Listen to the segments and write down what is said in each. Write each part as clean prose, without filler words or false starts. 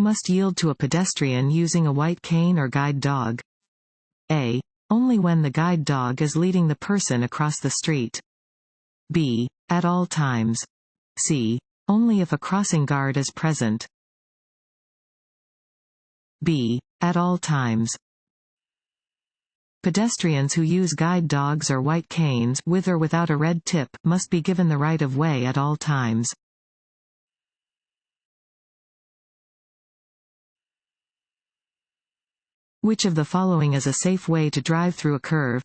must yield to a pedestrian using a white cane or guide dog. A. Only when the guide dog is leading the person across the street. B. At all times. C. Only if a crossing guard is present. B. At all times. Pedestrians who use guide dogs or white canes, with or without a red tip, must be given the right of way at all times. Which of the following is a safe way to drive through a curve?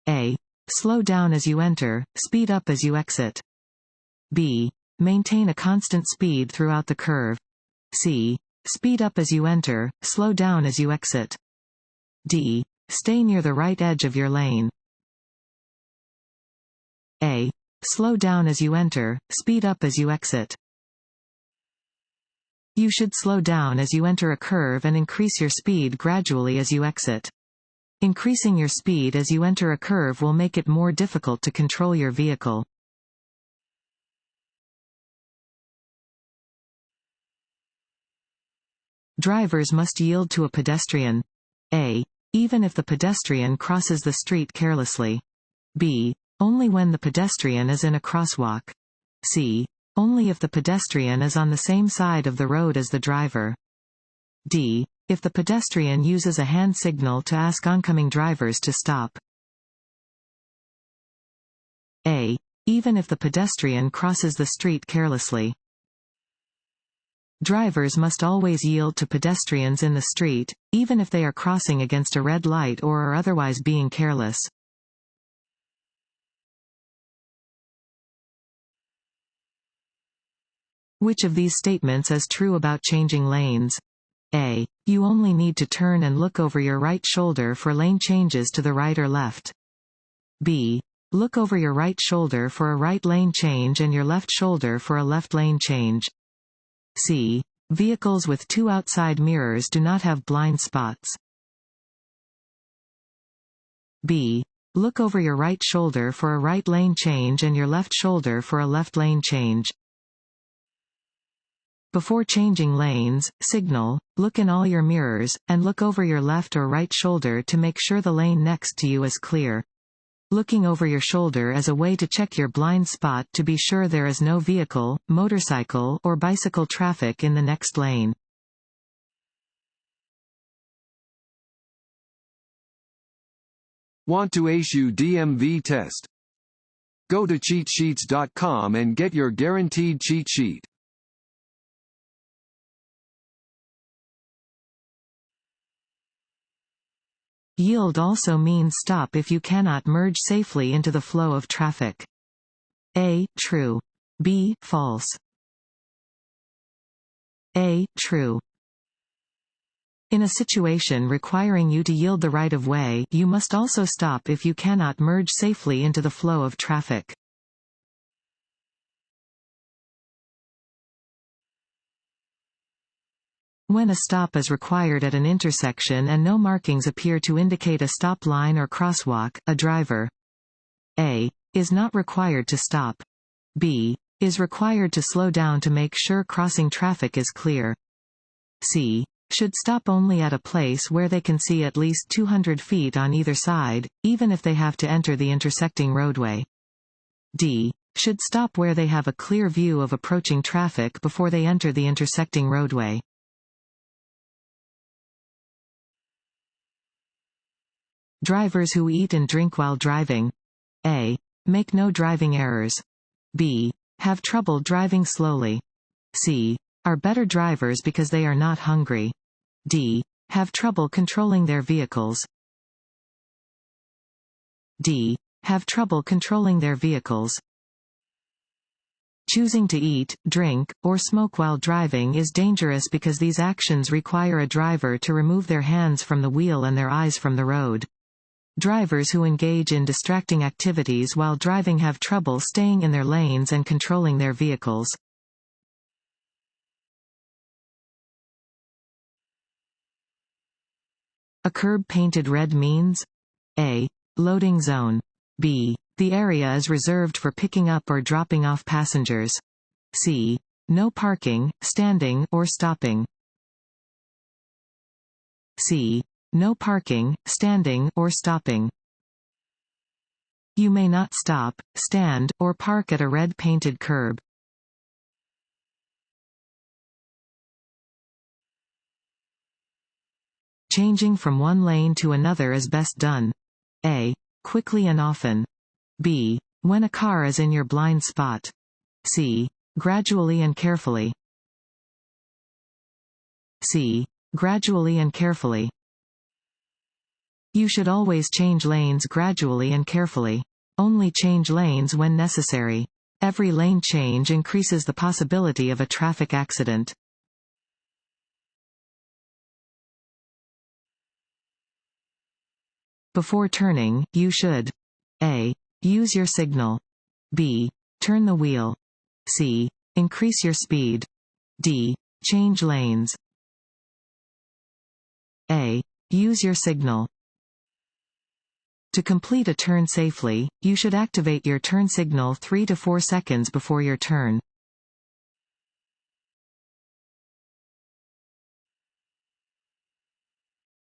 A. Slow down as you enter, speed up as you exit. B. Maintain a constant speed throughout the curve. C. Speed up as you enter, slow down as you exit. D. Stay near the right edge of your lane. A. Slow down as you enter, speed up as you exit. You should slow down as you enter a curve and increase your speed gradually as you exit. Increasing your speed as you enter a curve will make it more difficult to control your vehicle. Drivers must yield to a pedestrian. A. Even if the pedestrian crosses the street carelessly. B. Only when the pedestrian is in a crosswalk. C. Only if the pedestrian is on the same side of the road as the driver. D. If the pedestrian uses a hand signal to ask oncoming drivers to stop. A. Even if the pedestrian crosses the street carelessly. Drivers must always yield to pedestrians in the street, even if they are crossing against a red light or are otherwise being careless. Which of these statements is true about changing lanes? A. You only need to turn and look over your right shoulder for lane changes to the right or left. B. Look over your right shoulder for a right lane change and your left shoulder for a left lane change. C. Vehicles with two outside mirrors do not have blind spots. B. Look over your right shoulder for a right lane change and your left shoulder for a left lane change. Before changing lanes, signal, look in all your mirrors, and look over your left or right shoulder to make sure the lane next to you is clear. Looking over your shoulder is a way to check your blind spot to be sure there is no vehicle, motorcycle, or bicycle traffic in the next lane. Want to ace your DMV test? Go to cheatsheets.com and get your guaranteed cheat sheet. Yield also means stop if you cannot merge safely into the flow of traffic. A. True. B. False. A. True. In a situation requiring you to yield the right of way, you must also stop if you cannot merge safely into the flow of traffic. When a stop is required at an intersection and no markings appear to indicate a stop line or crosswalk, a driver A. is not required to stop. B. is required to slow down to make sure crossing traffic is clear. C. should stop only at a place where they can see at least 200 feet on either side, even if they have to enter the intersecting roadway. D. should stop where they have a clear view of approaching traffic before they enter the intersecting roadway. Drivers who eat and drink while driving. A. make no driving errors. B. have trouble driving slowly. C. are better drivers because they are not hungry. D. have trouble controlling their vehicles. D. have trouble controlling their vehicles. Choosing to eat, drink, or smoke while driving is dangerous because these actions require a driver to remove their hands from the wheel and their eyes from the road. Drivers who engage in distracting activities while driving have trouble staying in their lanes and controlling their vehicles. A curb painted red means A. loading zone. B. the area is reserved for picking up or dropping off passengers. C. no parking, standing, or stopping. C. No parking, standing, or stopping. You may not stop, stand, or park at a red painted curb. Changing from one lane to another is best done. A. Quickly and often. B. When a car is in your blind spot. C. Gradually and carefully. C. Gradually and carefully. You should always change lanes gradually and carefully. Only change lanes when necessary. Every lane change increases the possibility of a traffic accident. Before turning, you should A. Use your signal. B. Turn the wheel. C. Increase your speed. D. Change lanes. A. Use your signal. To complete a turn safely, you should activate your turn signal 3 to 4 seconds before your turn.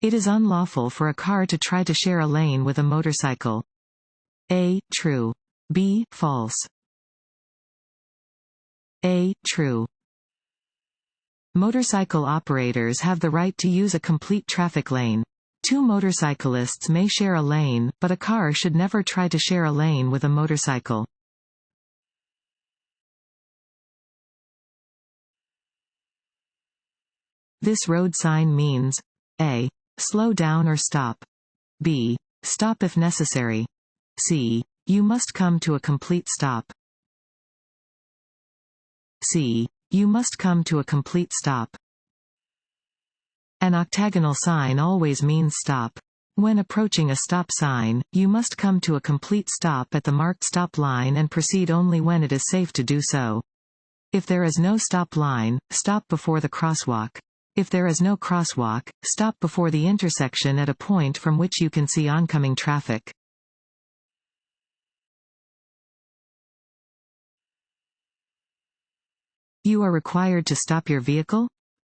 It is unlawful for a car to try to share a lane with a motorcycle. A. True. B. False. A. True. Motorcycle operators have the right to use a complete traffic lane. Two motorcyclists may share a lane, but a car should never try to share a lane with a motorcycle. This road sign means A. Slow down or stop. B. Stop if necessary. C. You must come to a complete stop. C. You must come to a complete stop. An octagonal sign always means stop. When approaching a stop sign, you must come to a complete stop at the marked stop line and proceed only when it is safe to do so. If there is no stop line, stop before the crosswalk. If there is no crosswalk, stop before the intersection at a point from which you can see oncoming traffic. You are required to stop your vehicle?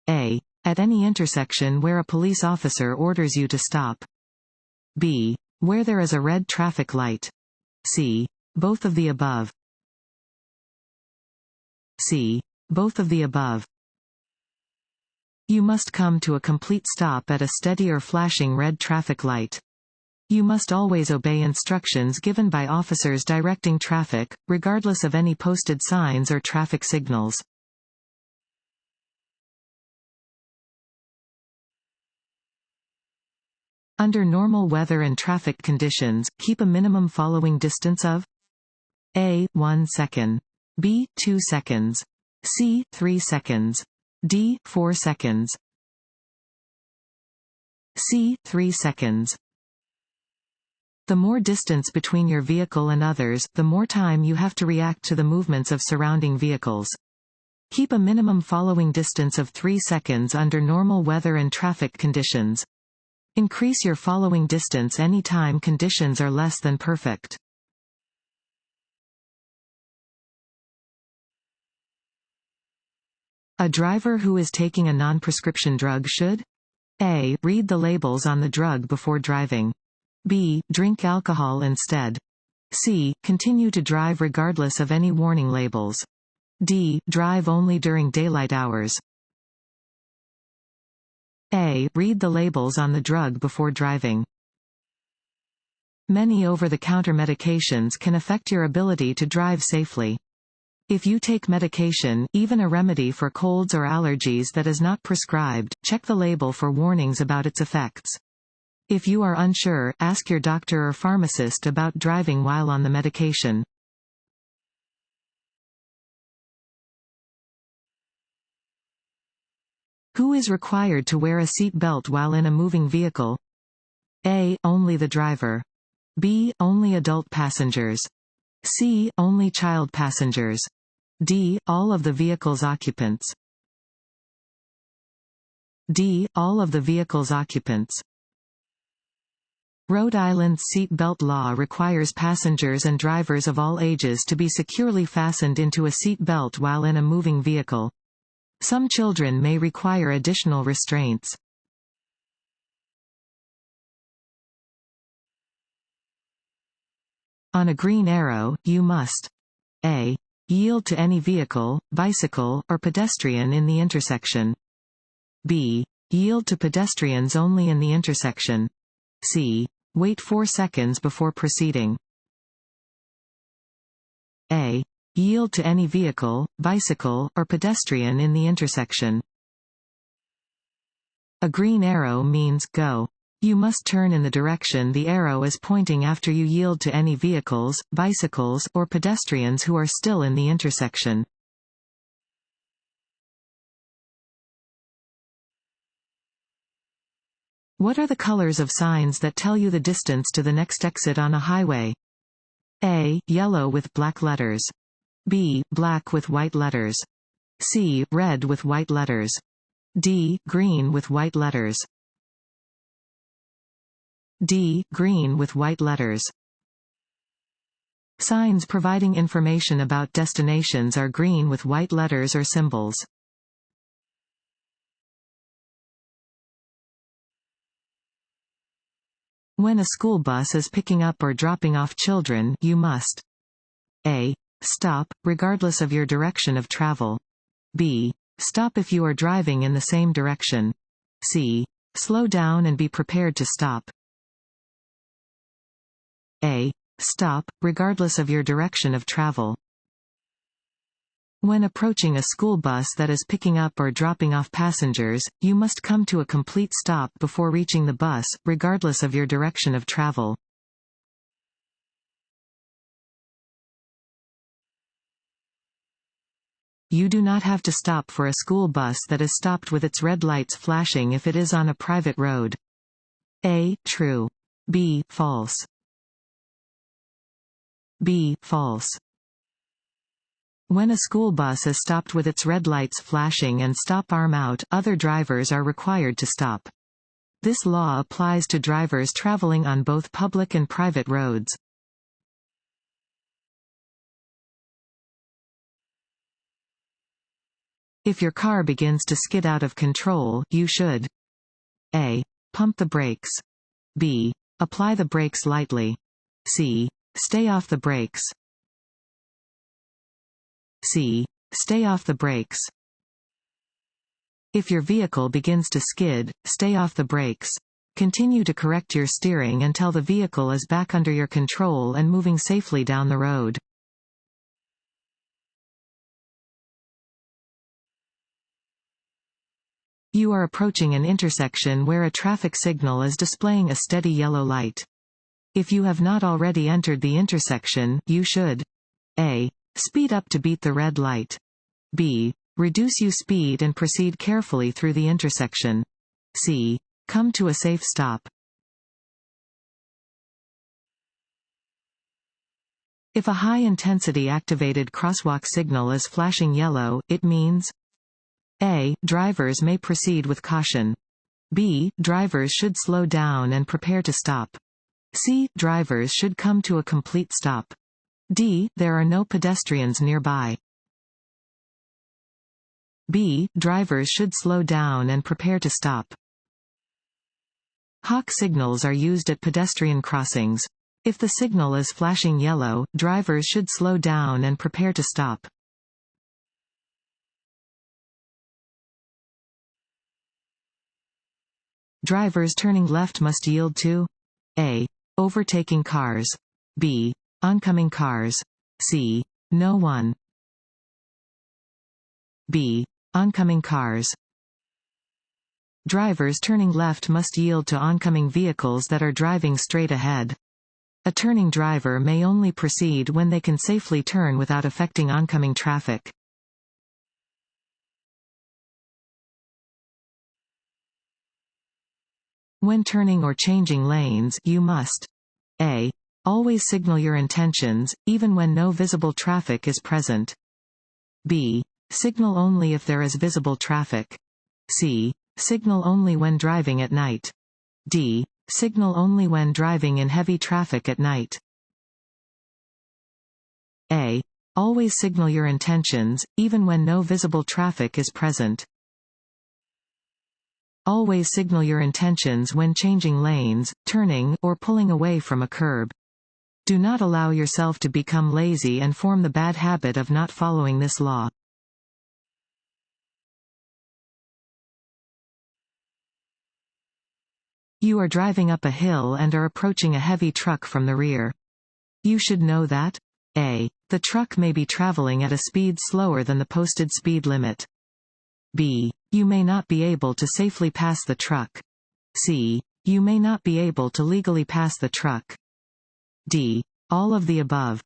A. At any intersection where a police officer orders you to stop. B. Where there is a red traffic light. C. Both of the above. C. Both of the above. You must come to a complete stop at a steady or flashing red traffic light. You must always obey instructions given by officers directing traffic, regardless of any posted signs or traffic signals. Under normal weather and traffic conditions, keep a minimum following distance of A. 1 second. B. 2 seconds. C. 3 seconds. D. 4 seconds. C. 3 seconds. The more distance between your vehicle and others, the more time you have to react to the movements of surrounding vehicles. Keep a minimum following distance of 3 seconds under normal weather and traffic conditions. Increase your following distance any time conditions are less than perfect. A driver who is taking a non-prescription drug should A. Read the labels on the drug before driving. B. Drink alcohol instead. C. Continue to drive regardless of any warning labels. D. Drive only during daylight hours. A. Read the labels on the drug before driving. Many over-the-counter medications can affect your ability to drive safely. If you take medication, even a remedy for colds or allergies that is not prescribed, check the label for warnings about its effects. If you are unsure, ask your doctor or pharmacist about driving while on the medication. Who is required to wear a seat belt while in a moving vehicle? A. Only the driver. B. Only adult passengers. C. Only child passengers. D. All of the vehicle's occupants. D. All of the vehicle's occupants. Rhode Island's seat belt law requires passengers and drivers of all ages to be securely fastened into a seat belt while in a moving vehicle. Some children may require additional restraints. On a green arrow, you must A. Yield to any vehicle, bicycle, or pedestrian in the intersection. B. Yield to pedestrians only in the intersection. C. Wait 4 seconds before proceeding. A. Yield to any vehicle, bicycle, or pedestrian in the intersection. A green arrow means go. You must turn in the direction the arrow is pointing after you yield to any vehicles, bicycles, or pedestrians who are still in the intersection. What are the colors of signs that tell you the distance to the next exit on a highway? A. Yellow with black letters. B. Black with white letters. C. Red with white letters. D. Green with white letters. D. Green with white letters. Signs providing information about destinations are green with white letters or symbols. When a school bus is picking up or dropping off children, you must A. Stop, regardless of your direction of travel. B. Stop if you are driving in the same direction. C. Slow down and be prepared to stop. A. Stop, regardless of your direction of travel. When approaching a school bus that is picking up or dropping off passengers, you must come to a complete stop before reaching the bus, regardless of your direction of travel. You do not have to stop for a school bus that is stopped with its red lights flashing if it is on a private road. A. True. B. False. B. False. When a school bus is stopped with its red lights flashing and stop arm out, other drivers are required to stop. This law applies to drivers traveling on both public and private roads. If your car begins to skid out of control, you should A. Pump the brakes. B. Apply the brakes lightly. C. Stay off the brakes. C. Stay off the brakes. If your vehicle begins to skid, stay off the brakes. Continue to correct your steering until the vehicle is back under your control and moving safely down the road. You are approaching an intersection where a traffic signal is displaying a steady yellow light. If you have not already entered the intersection, you should A. Speed up to beat the red light. B. Reduce your speed and proceed carefully through the intersection. C. Come to a safe stop. If a high-intensity activated crosswalk signal is flashing yellow, it means A. Drivers may proceed with caution. B. Drivers should slow down and prepare to stop. C. Drivers should come to a complete stop. D. There are no pedestrians nearby. B. Drivers should slow down and prepare to stop. Hawk signals are used at pedestrian crossings. If the signal is flashing yellow, drivers should slow down and prepare to stop. Drivers turning left must yield to A. Overtaking cars. B. Oncoming cars. C. No one. B. Oncoming cars. Drivers turning left must yield to oncoming vehicles that are driving straight ahead. A turning driver may only proceed when they can safely turn without affecting oncoming traffic. When turning or changing lanes, you must A. Always signal your intentions, even when no visible traffic is present. B. Signal only if there is visible traffic. C. Signal only when driving at night. D. Signal only when driving in heavy traffic at night. A. Always signal your intentions, even when no visible traffic is present. Always signal your intentions when changing lanes, turning, or pulling away from a curb. Do not allow yourself to become lazy and form the bad habit of not following this law. You are driving up a hill and are approaching a heavy truck from the rear. You should know that A. The truck may be traveling at a speed slower than the posted speed limit. B. You may not be able to safely pass the truck. C. You may not be able to legally pass the truck. D. All of the above.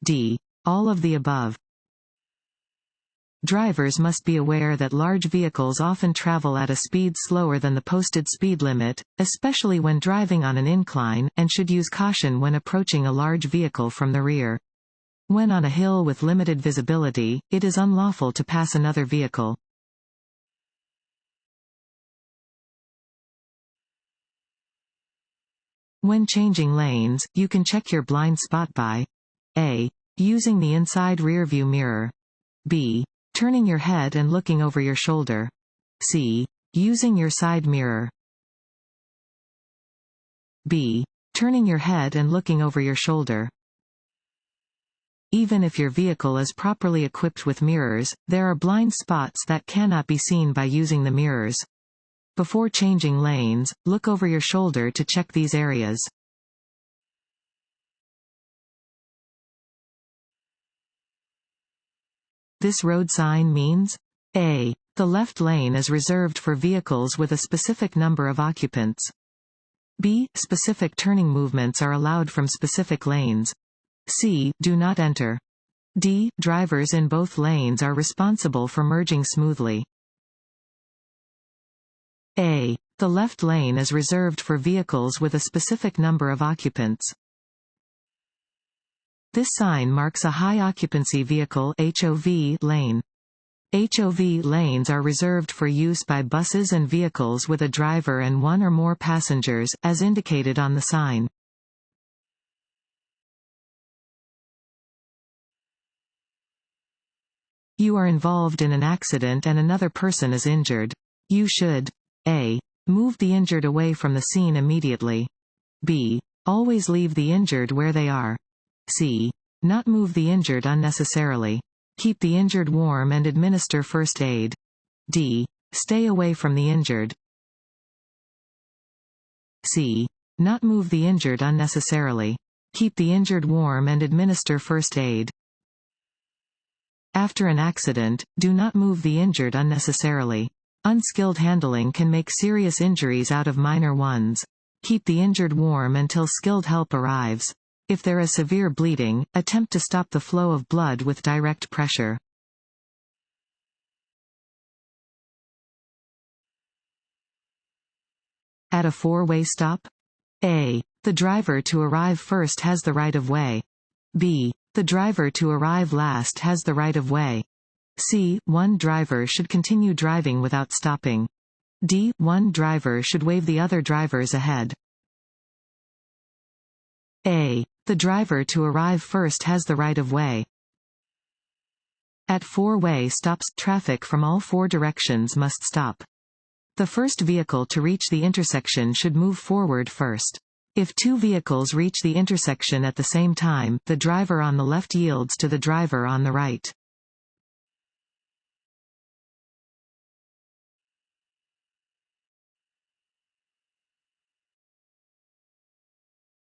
D. All of the above. Drivers must be aware that large vehicles often travel at a speed slower than the posted speed limit, especially when driving on an incline, and should use caution when approaching a large vehicle from the rear. When on a hill with limited visibility, it is unlawful to pass another vehicle. When changing lanes, you can check your blind spot by A. Using the inside rearview mirror. B. Turning your head and looking over your shoulder. C. Using your side mirror. B. Turning your head and looking over your shoulder. Even if your vehicle is properly equipped with mirrors, there are blind spots that cannot be seen by using the mirrors. Before changing lanes, look over your shoulder to check these areas. This road sign means A. The left lane is reserved for vehicles with a specific number of occupants. B. Specific turning movements are allowed from specific lanes. C. Do not enter. D. Drivers in both lanes are responsible for merging smoothly. A. The left lane is reserved for vehicles with a specific number of occupants. This sign marks a high-occupancy vehicle (HOV) lane. HOV lanes are reserved for use by buses and vehicles with a driver and one or more passengers, as indicated on the sign. You are involved in an accident and another person is injured. You should A. Move the injured away from the scene immediately. B. Always leave the injured where they are. C. Not move the injured unnecessarily. Keep the injured warm and administer first aid. D. Stay away from the injured. C. Not move the injured unnecessarily. Keep the injured warm and administer first aid. After an accident, do not move the injured unnecessarily. Unskilled handling can make serious injuries out of minor ones. Keep the injured warm until skilled help arrives. If there is severe bleeding, attempt to stop the flow of blood with direct pressure. At a four-way stop? A. The driver to arrive first has the right of way. B. The driver to arrive last has the right of way. C. One driver should continue driving without stopping. D. One driver should wave the other drivers ahead. A. The driver to arrive first has the right of way. At four-way stops, traffic from all four directions must stop. The first vehicle to reach the intersection should move forward first. If two vehicles reach the intersection at the same time, the driver on the left yields to the driver on the right.